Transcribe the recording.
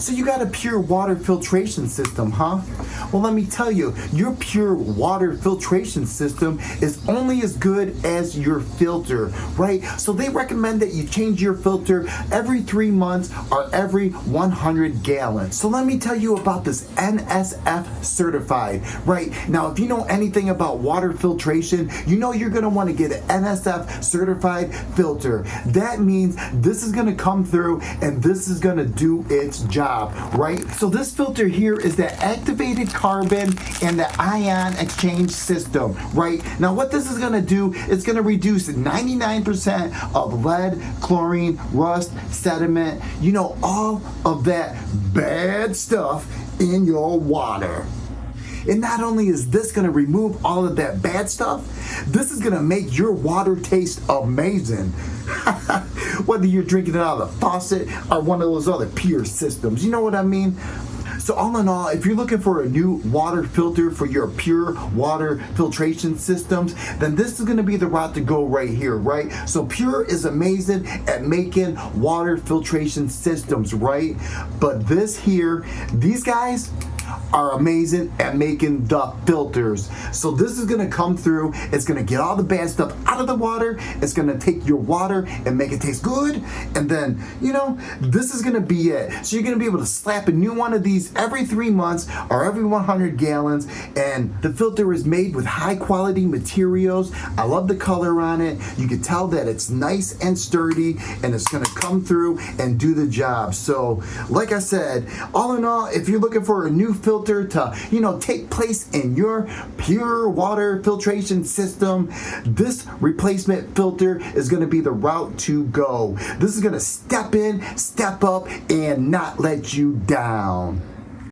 So you got a PUR water filtration system, huh? Well, let me tell you, your PUR water filtration system is only as good as your filter, right? So they recommend that you change your filter every 3 months or every 100 gallons. So let me tell you about this NSF certified, right? Now, if you know anything about water filtration, you know you're gonna wanna get an NSF certified filter. That means this is gonna come through and this is gonna do its job, right? So this filter here is the activated carbon and the ion exchange system, right? Now what this is gonna do, it's gonna reduce 99% of lead, chlorine, rust, sediment, you know, all of that bad stuff in your water. And not only is this gonna remove all of that bad stuff, this is gonna make your water taste amazing. Whether you're drinking it out of the faucet or one of those other PUR systems, you know what I mean? So all in all, if you're looking for a new water filter for your PUR water filtration systems, then this is gonna be the route to go right here, right? So PUR is amazing at making water filtration systems, right? But this here, these guys are amazing at making the filters. So this is gonna come through, it's gonna get all the bad stuff out of the water, it's gonna take your water and make it taste good, and then, you know, this is gonna be it. So you're gonna be able to slap a new one of these every 3 months or every 100 gallons, and the filter is made with high quality materials. I love the color on it. You can tell that it's nice and sturdy, and it's gonna come through and do the job. So, like I said, all in all, if you're looking for a new filter to, you know, take place in your PUR water filtration system, this replacement filter is going to be the route to go. This is going to step in, step up, and not let you down.